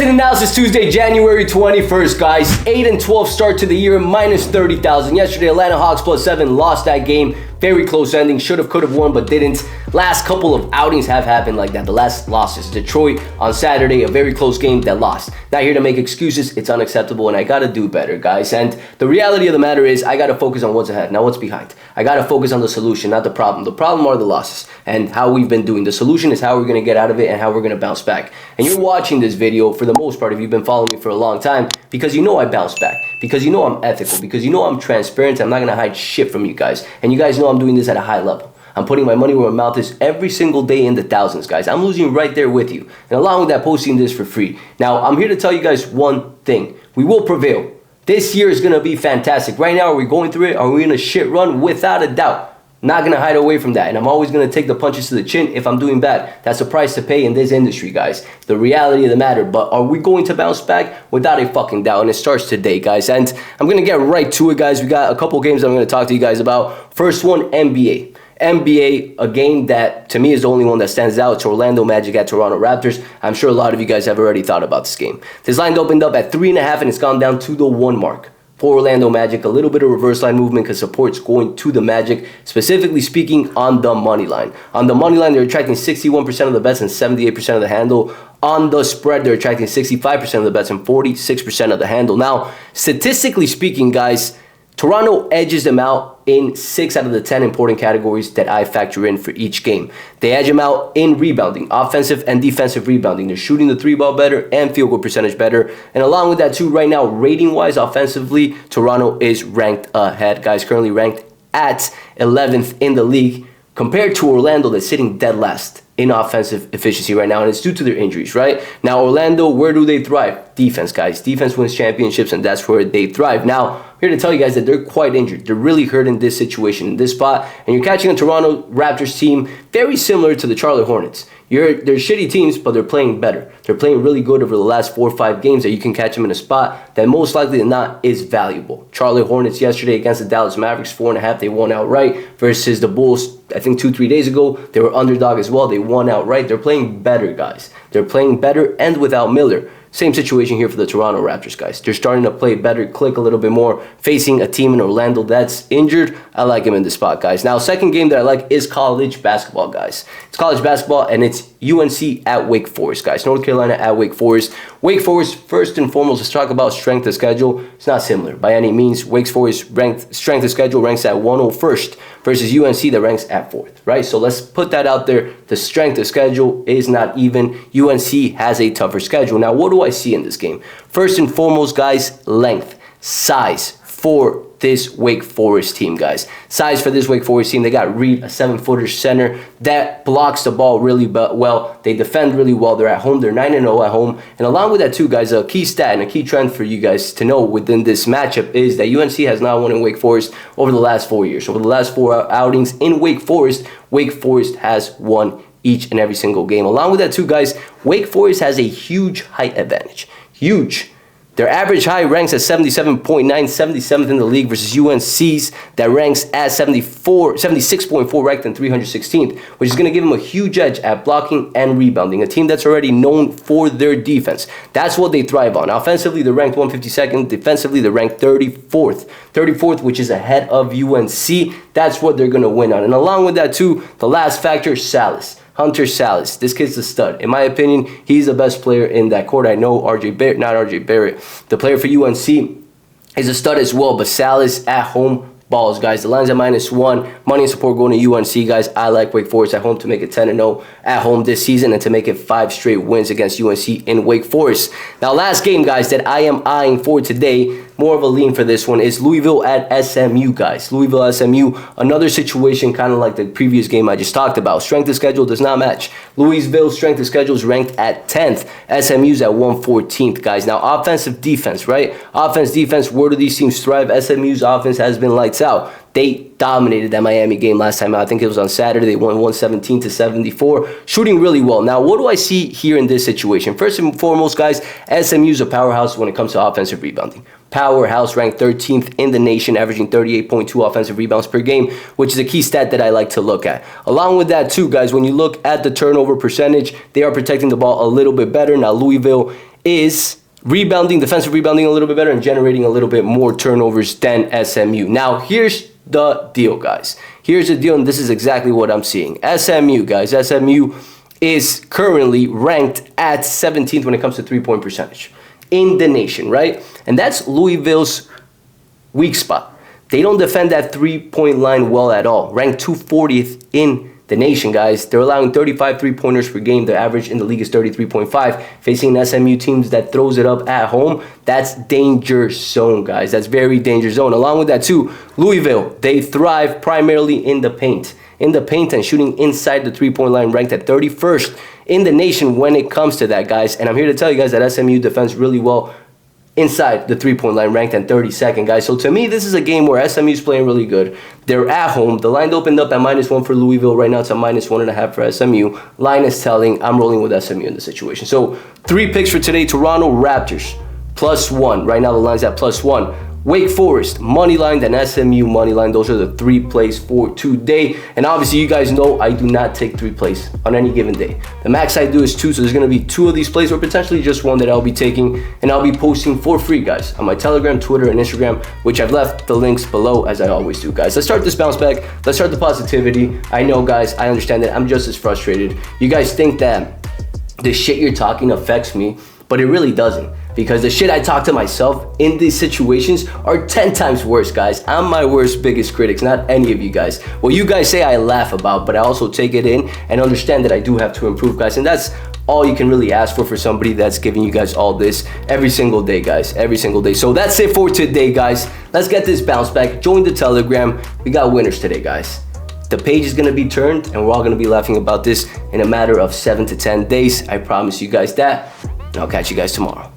in the house. It's Tuesday, January 21st, guys. 8-12 start to the year, minus 30,000. Yesterday, Atlanta Hawks +7 lost that game. Very close ending. Should have, could have won, but didn't. Last couple of outings have happened like that. The last losses. Detroit on Saturday, a very close game that lost. Not here to make excuses. It's unacceptable, and I got to do better, guys. And the reality of the matter is I got to focus on what's ahead, not what's behind. I got to focus on the solution, not the problem. The problem are the losses and how we've been doing. The solution is how we're going to get out of it and how we're going to bounce back. And you're watching this video, for the most part, if you've been following me for a long time, because you know I bounce back. Because you know I'm ethical. Because you know I'm transparent. I'm not going to hide shit from you guys. And you guys know I'm doing this at a high level. I'm putting my money where my mouth is every single day in the thousands, guys. I'm losing right there with you. And along with that, posting this for free. Now, I'm here to tell you guys one thing. We will prevail. This year is going to be fantastic. Right now, are we going through it? Are we in a shit run? Without a doubt. Not going to hide away from that. And I'm always going to take the punches to the chin if I'm doing bad. That's the price to pay in this industry, guys. The reality of the matter. But are we going to bounce back? Without a fucking doubt. And it starts today, guys. And I'm going to get right to it, guys. We got a couple games I'm going to talk to you guys about. First one, NBA. NBA, a game that to me is the only one that stands out. It's Orlando Magic at Toronto Raptors. I'm sure a lot of you guys have already thought about this game. This line opened up at 3.5 and it's gone down to the 1 mark. For Orlando Magic, a little bit of reverse line movement because support's going to the Magic, specifically speaking on the money line. On the money line, they're attracting 61% of the bets and 78% of the handle. On the spread, they're attracting 65% of the bets and 46% of the handle. Now, statistically speaking, guys, Toronto edges them out in 6 out of the 10 important categories that I factor in for each game. They edge them out in rebounding, offensive and defensive rebounding. They're shooting the 3-ball better and field goal percentage better. And along with that too, right now, rating-wise, offensively, Toronto is ranked ahead. Guys, currently ranked at 11th in the league compared to Orlando that's sitting dead last in offensive efficiency right now, and it's due to their injuries, right? Now, Orlando, where do they thrive? Defense, guys. Defense wins championships, and that's where they thrive. Now, I'm here to tell you guys that they're quite injured. They're really hurt in this situation, in this spot, and you're catching a Toronto Raptors team very similar to the Charlotte Hornets. They're shitty teams, but they're playing better. They're playing really good over the last 4 or 5 games that you can catch them in a spot that most likely than not is valuable. Charlotte Hornets yesterday against the Dallas Mavericks, 4.5, they won outright versus the Bulls, I think 2-3 days ago. They were underdog as well. They won outright. They're playing better, guys. They're playing better and without Miller. Same situation here for the Toronto Raptors, guys. They're starting to play better, click a little bit more, facing a team in Orlando that's injured. I like him in this spot, guys. Now, second game that I like is college basketball, guys. It's college basketball, and it's UNC at Wake Forest, guys. North Carolina at Wake Forest. Wake Forest, first and foremost, let's talk about strength of schedule. It's not similar by any means. Wake Forest ranked strength of schedule ranks at 101st versus UNC that ranks at 4th, right? So let's put that out there. The strength of schedule is not even. UNC has a tougher schedule. Now, what do I see in this game? First and foremost, guys, length, size for this Wake Forest team, guys. Size for this Wake Forest team. They got Reed, a 7-footer center that blocks the ball really well. They defend really well. They're at home. They're 9-0 at home. And along with that too, guys, a key stat and a key trend for you guys to know within this matchup is that UNC has not won in Wake Forest over the last 4 years. Over the last 4 outings in Wake Forest has won each and every single game. Along with that too, guys, Wake Forest has a huge height advantage. Huge. Their average height ranks at 77.9, 77th in the league versus UNC's that ranks at 76.4, ranked in 316th, which is going to give them a huge edge at blocking and rebounding, a team that's already known for their defense. That's what they thrive on. Offensively, they're ranked 152nd. Defensively, they're ranked 34th, which is ahead of UNC. That's what they're going to win on. And along with that, too, the last factor, Hunter Salas. This kid's a stud. In my opinion, he's the best player in that court. I know not RJ Barrett. The player for UNC is a stud as well, but Salas at home balls, guys. The line's at -1. Money and support going to UNC, guys. I like Wake Forest at home to make it 10-0 at home this season and to make it 5 straight wins against UNC in Wake Forest. Now, last game, guys, that I am eyeing for today, more of a lean for this one, is Louisville at SMU, guys. Louisville, SMU, another situation kind of like the previous game I just talked about. Strength of schedule does not match. Louisville's strength of schedule is ranked at 10th. SMU's at 114th, guys. Now, offensive defense, right? Offense, defense, where do these teams thrive? SMU's offense has been lights out. They dominated that Miami game last time out. I think it was on Saturday. They won 117-74, shooting really well. Now, what do I see here in this situation? First and foremost, guys, SMU's a powerhouse when it comes to offensive rebounding. Powerhouse, ranked 13th in the nation, averaging 38.2 offensive rebounds per game, which is a key stat that I like to look at. Along with that, too, guys, when you look at the turnover percentage, they are protecting the ball a little bit better. Now, Louisville is rebounding, defensive rebounding a little bit better and generating a little bit more turnovers than SMU. Now, here's the deal, guys. Here's the deal, and this is exactly what I'm seeing. SMU, guys, SMU is currently ranked at 17th when it comes to three-point percentage in the nation, right? And that's Louisville's weak spot. They don't defend that three-point line well at all. Ranked 240th in the nation, guys. They're allowing 35 three-pointers per game. The average in the league is 33.5. Facing SMU teams that throws it up at home, that's danger zone, guys. That's very danger zone. Along with that, too, Louisville, they thrive primarily in the paint. In the paint and shooting inside the three-point line, ranked at 31st in the nation when it comes to that, guys. And I'm here to tell you guys that SMU defends really well inside the three-point line, ranked at 32nd, guys. So to me, this is a game where SMU's playing really good. They're at home. The line opened up at -1 for Louisville. Right now, it's a -1.5 for SMU. Line is telling. I'm rolling with SMU in the situation. So 3 picks for today. Toronto Raptors, +1. Right now, the line's at +1. Wake Forest, money line, then SMU money line. Those are the 3 plays for today. And obviously, you guys know I do not take 3 plays on any given day. The max I do is 2, so there's going to be 2 of these plays, or potentially just 1 that I'll be taking, and I'll be posting for free, guys, on my Telegram, Twitter, and Instagram, which I've left the links below, as I always do, guys. Let's start this bounce back. Let's start the positivity. I know, guys, I understand that I'm just as frustrated. You guys think that the shit you're talking affects me, but it really doesn't. Because the shit I talk to myself in these situations are 10 times worse, guys. I'm my worst, biggest critics, not any of you guys. What you guys say I laugh about, but I also take it in and understand that I do have to improve, guys. And that's all you can really ask for somebody that's giving you guys all this every single day, guys. Every single day. So that's it for today, guys. Let's get this bounce back. Join the Telegram. We got winners today, guys. The page is going to be turned, and we're all going to be laughing about this in a matter of 7 to 10 days. I promise you guys that. And I'll catch you guys tomorrow.